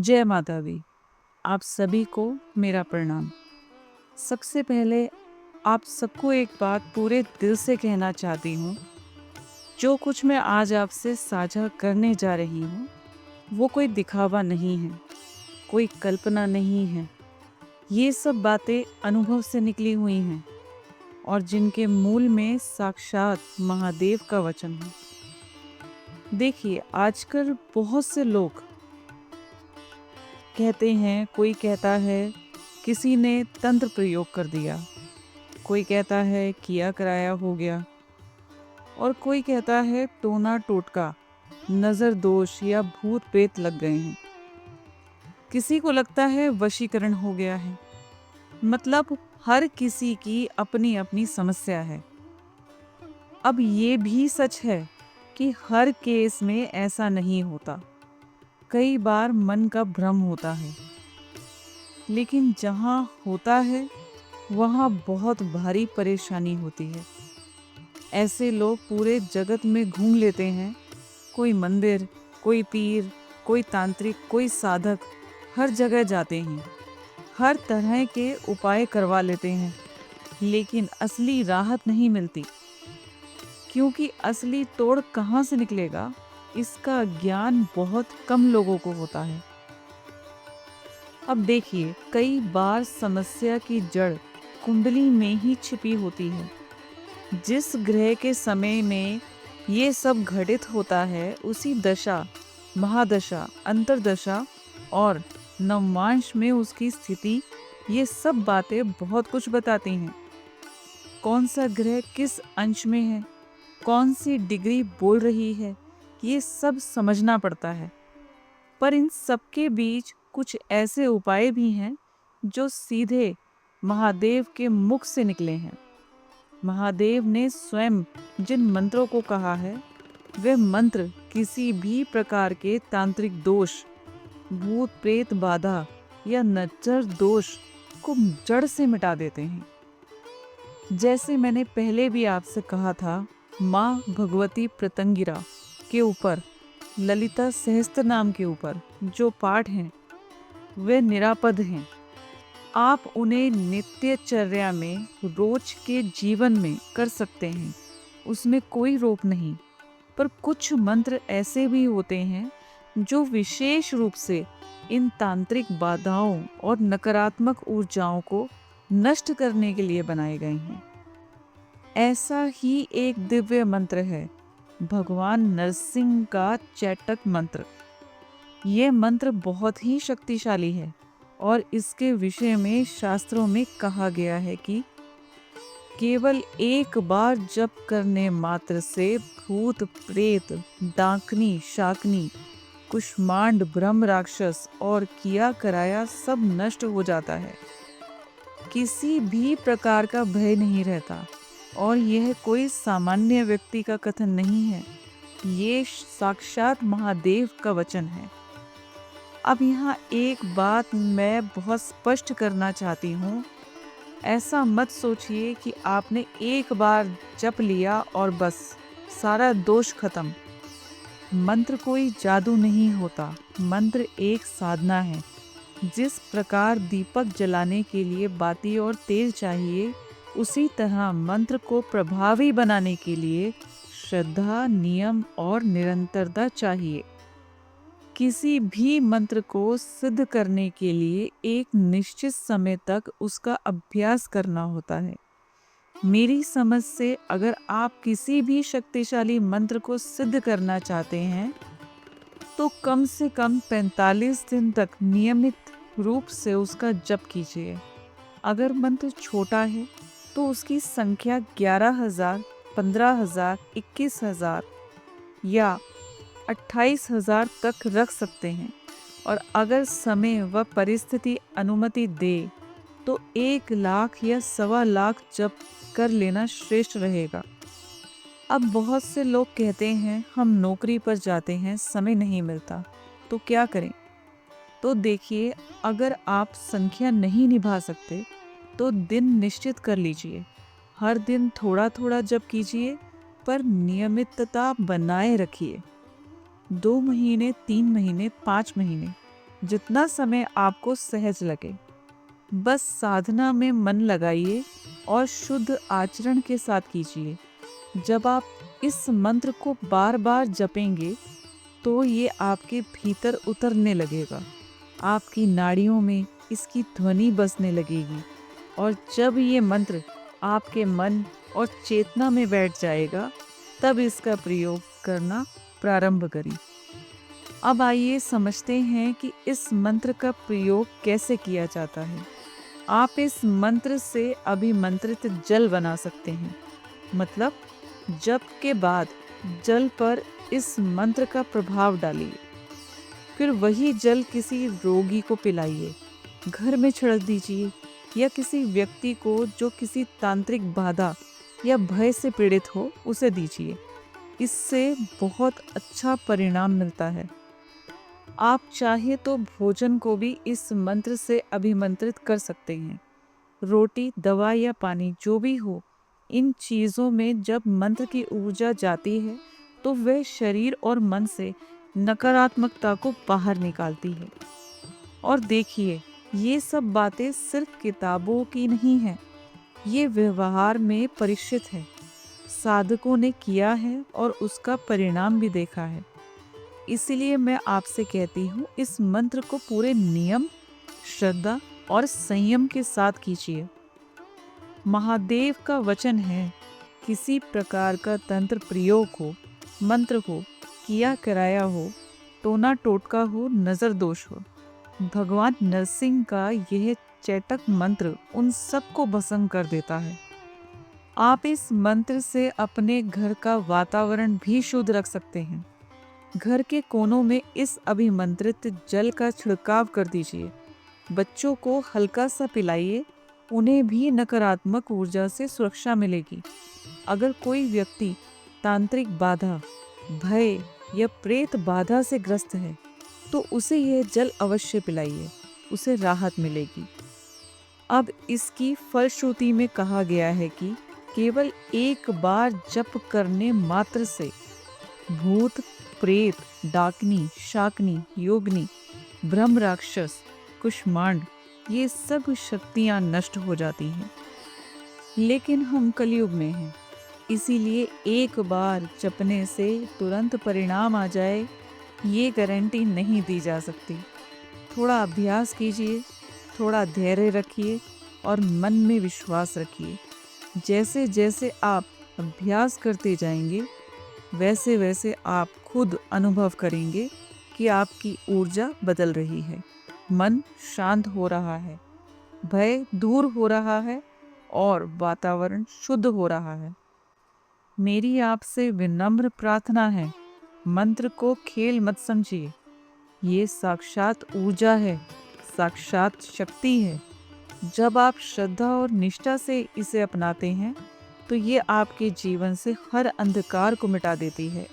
जय माता दी। आप सभी को मेरा प्रणाम। सबसे पहले आप सबको एक बात पूरे दिल से कहना चाहती हूँ। जो कुछ मैं आज आपसे साझा करने जा रही हूँ वो कोई दिखावा नहीं है, कोई कल्पना नहीं है। ये सब बातें अनुभव से निकली हुई हैं और जिनके मूल में साक्षात महादेव का वचन है। देखिए, आजकल बहुत से लोग कहते हैं, कोई कहता है किसी ने तंत्र प्रयोग कर दिया, कोई कहता है किया कराया हो गया, और कोई कहता है टोना टोटका, नजर दोष या भूत प्रेत लग गए हैं। किसी को लगता है वशीकरण हो गया है। मतलब हर किसी की अपनी अपनी समस्या है। अब ये भी सच है कि हर केस में ऐसा नहीं होता। कई बार मन का भ्रम होता है, लेकिन जहाँ होता है वहाँ बहुत भारी परेशानी होती है। ऐसे लोग पूरे जगत में घूम लेते हैं। कोई मंदिर, कोई पीर, कोई तांत्रिक, कोई साधक, हर जगह जाते हैं, हर तरह के उपाय करवा लेते हैं, लेकिन असली राहत नहीं मिलती। क्योंकि असली तोड़ कहाँ से निकलेगा, इसका ज्ञान बहुत कम लोगों को होता है। अब देखिए, कई बार समस्या की जड़ कुंडली में ही छिपी होती है। जिस ग्रह के समय में ये सब घटित होता है, उसी दशा, महादशा, अंतरदशा और नवमांश में उसकी स्थिति, ये सब बातें बहुत कुछ बताती हैं। कौन सा ग्रह किस अंश में है, कौन सी डिग्री बोल रही है, ये सब समझना पड़ता है। पर इन सबके बीच कुछ ऐसे उपाय भी हैं जो सीधे महादेव के मुख से निकले हैं। महादेव ने स्वयं जिन मंत्रों को कहा है, वे मंत्र किसी भी प्रकार के तांत्रिक दोष, भूत प्रेत बाधा या नजर दोष को जड़ से मिटा देते हैं। जैसे मैंने पहले भी आपसे कहा था, माँ भगवती प्रतंगिरा के ऊपर, ललिता सहस्त्र नाम के ऊपर जो पाठ हैं वे निरापद हैं। आप उन्हें नित्यचर्या में, रोज के जीवन में कर सकते हैं, उसमें कोई रोक नहीं। पर कुछ मंत्र ऐसे भी होते हैं जो विशेष रूप से इन तांत्रिक बाधाओं और नकारात्मक ऊर्जाओं को नष्ट करने के लिए बनाए गए हैं। ऐसा ही एक दिव्य मंत्र है, भगवान नरसिंह का चैतक मंत्र। ये मंत्र बहुत ही शक्तिशाली है और इसके विषय में शास्त्रों में कहा गया है कि केवल एक बार जप करने मात्र से भूत प्रेत, डाकनी, शाकनी, कुष्मांड, ब्रह्म राक्षस और किया कराया सब नष्ट हो जाता है। किसी भी प्रकार का भय नहीं रहता। और यह कोई सामान्य व्यक्ति का कथन नहीं है, ये साक्षात महादेव का वचन है। अब यहाँ एक बात मैं बहुत स्पष्ट करना चाहती हूँ। ऐसा मत सोचिए कि आपने एक बार जप लिया और बस सारा दोष खत्म। मंत्र कोई जादू नहीं होता। मंत्र एक साधना है। जिस प्रकार दीपक जलाने के लिए बाती और तेल चाहिए, उसी तरह मंत्र को प्रभावी बनाने के लिए श्रद्धा, नियम और निरंतरता चाहिए। किसी भी मंत्र को सिद्ध करने के लिए एक निश्चित समय तक उसका अभ्यास करना होता है। मेरी समझ से अगर आप किसी भी शक्तिशाली मंत्र को सिद्ध करना चाहते हैं तो कम से कम 45 दिन तक नियमित रूप से उसका जप कीजिए। अगर मंत्र छोटा है तो उसकी संख्या 11,000, 15,000, 21,000 या 28,000 तक रख सकते हैं। और अगर समय व परिस्थिति अनुमति दे तो 1 लाख या 1.25 लाख जप कर लेना श्रेष्ठ रहेगा। अब बहुत से लोग कहते हैं हम नौकरी पर जाते हैं, समय नहीं मिलता, तो क्या करें? तो देखिए, अगर आप संख्या नहीं निभा सकते तो दिन निश्चित कर लीजिए। हर दिन थोड़ा थोड़ा जप कीजिए, पर नियमितता बनाए रखिए। 2 महीने, 3 महीने, 5 महीने, जितना समय आपको सहज लगे। बस साधना में मन लगाइए और शुद्ध आचरण के साथ कीजिए। जब आप इस मंत्र को बार बार जपेंगे तो ये आपके भीतर उतरने लगेगा, आपकी नाड़ियों में इसकी ध्वनि बसने लगेगी और जब ये मंत्र आपके मन और चेतना में बैठ जाएगा तब इसका प्रयोग करना प्रारंभ करिए। अब आइए समझते हैं कि इस मंत्र का प्रयोग कैसे किया जाता है। आप इस मंत्र से अभिमंत्रित जल बना सकते हैं, मतलब जप के बाद जल पर इस मंत्र का प्रभाव डालिए। फिर वही जल किसी रोगी को पिलाइए, घर में छिड़क दीजिए या किसी व्यक्ति को जो किसी तांत्रिक बाधा या भय से पीड़ित हो उसे दीजिए। इससे बहुत अच्छा परिणाम मिलता है। आप चाहे तो भोजन को भी इस मंत्र से अभिमंत्रित कर सकते हैं। रोटी, दवा या पानी जो भी हो, इन चीज़ों में जब मंत्र की ऊर्जा जाती है तो वह शरीर और मन से नकारात्मकता को बाहर निकालती है। और देखिए, ये सब बातें सिर्फ किताबों की नहीं हैं, ये व्यवहार में परीक्षित है। साधकों ने किया है और उसका परिणाम भी देखा है। इसलिए मैं आपसे कहती हूँ, इस मंत्र को पूरे नियम, श्रद्धा और संयम के साथ कीजिए। महादेव का वचन है, किसी प्रकार का तंत्र प्रयोग हो, मंत्र हो, किया कराया हो, टोना टोटका हो, नजर दोष हो, भगवान नरसिंह का यह चैतक मंत्र उन सबको भस्म कर देता है। आप इस मंत्र से अपने घर का वातावरण भी शुद्ध रख सकते हैं। घर के कोनों में इस अभिमंत्रित जल का छिड़काव कर दीजिए। बच्चों को हल्का सा पिलाइए, उन्हें भी नकारात्मक ऊर्जा से सुरक्षा मिलेगी। अगर कोई व्यक्ति तांत्रिक बाधा, भय या प्रेत बाधा से ग्रस्त है तो उसे यह जल अवश्य पिलाइए, उसे राहत मिलेगी। अब इसकी फलश्रुति में कहा गया है कि केवल एक बार जप करने मात्र से भूत, प्रेत, डाकनी, शाकनी, योगनी, ब्रह्म राक्षस, कुष्मांड, ये सब शक्तियां नष्ट हो जाती हैं। लेकिन हम कलयुग में हैं, इसीलिए एक बार जपने से तुरंत परिणाम आ जाए ये गारंटी नहीं दी जा सकती। थोड़ा अभ्यास कीजिए, थोड़ा धैर्य रखिए और मन में विश्वास रखिए। जैसे जैसे आप अभ्यास करते जाएंगे वैसे वैसे आप खुद अनुभव करेंगे कि आपकी ऊर्जा बदल रही है, मन शांत हो रहा है, भय दूर हो रहा है और वातावरण शुद्ध हो रहा है। मेरी आपसे विनम्र प्रार्थना है, मंत्र को खेल मत समझिए। ये साक्षात ऊर्जा है, साक्षात शक्ति है। जब आप श्रद्धा और निष्ठा से इसे अपनाते हैं तो ये आपके जीवन से हर अंधकार को मिटा देती है।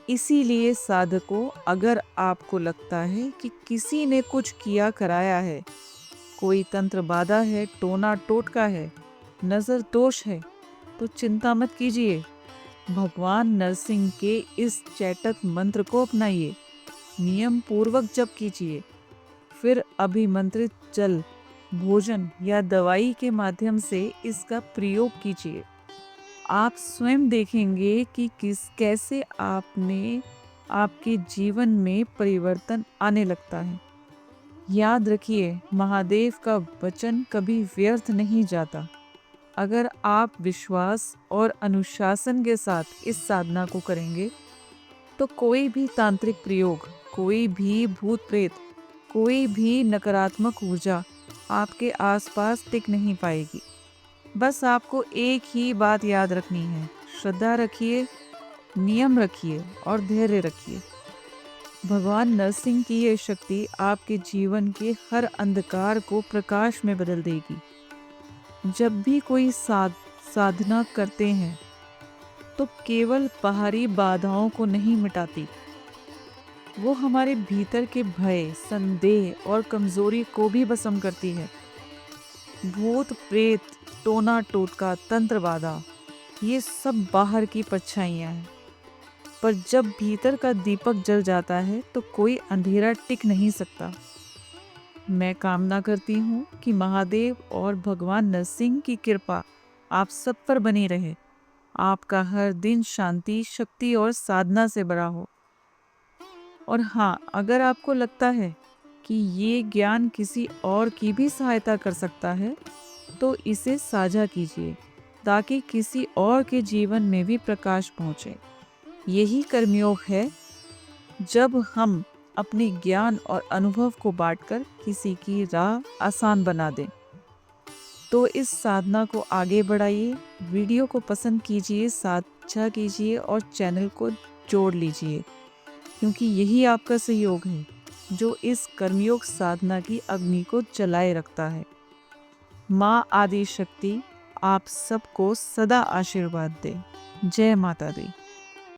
इसीलिए साधकों, अगर आपको लगता है कि किसी ने कुछ किया कराया है, कोई तंत्र बाधा है, टोना टोटका है, नजर दोष है, तो चिंता मत कीजिए। भगवान नरसिंह के इस चैतक मंत्र को अपनाइए, नियम पूर्वक जप कीजिए, फिर अभिमंत्रित जल, भोजन या दवाई के माध्यम से इसका प्रयोग कीजिए। आप स्वयं देखेंगे कि कैसे आपके जीवन में परिवर्तन आने लगता है। याद रखिए, महादेव का वचन कभी व्यर्थ नहीं जाता। अगर आप विश्वास और अनुशासन के साथ इस साधना को करेंगे तो कोई भी तांत्रिक प्रयोग, कोई भी भूत प्रेत, कोई भी नकारात्मक ऊर्जा आपके आसपास टिक नहीं पाएगी। बस आपको एक ही बात याद रखनी है, श्रद्धा रखिए, नियम रखिए और धैर्य रखिए। भगवान नरसिंह की ये शक्ति आपके जीवन के हर अंधकार को प्रकाश में बदल देगी। जब भी कोई साधना करते हैं तो केवल बाहरी बाधाओं को नहीं मिटाती, वो हमारे भीतर के भय, संदेह और कमजोरी को भी भस्म करती है। भूत प्रेत, टोना टोटका, तंत्र बाधा, ये सब बाहर की परछाइयाँ हैं। पर जब भीतर का दीपक जल जाता है तो कोई अंधेरा टिक नहीं सकता। मैं कामना करती हूँ कि महादेव और भगवान नरसिंह की कृपा आप सब पर बनी रहे। आपका हर दिन शांति, शक्ति और साधना से भरा हो। और हाँ, अगर आपको लगता है कि ये ज्ञान किसी और की भी सहायता कर सकता है, तो इसे साझा कीजिए ताकि किसी और के जीवन में भी प्रकाश पहुँचे। यही कर्मयोग है, जब हम अपने ज्ञान और अनुभव को बांटकर किसी की राह आसान बना दें। तो इस साधना को आगे बढ़ाइए, वीडियो को पसंद कीजिए, साझा कीजिए और चैनल को जोड़ लीजिए, क्योंकि यही आपका सहयोग है जो इस कर्मयोग साधना की अग्नि को जलाए रखता है। माँ आदि शक्ति आप सबको सदा आशीर्वाद दे। जय माता दी।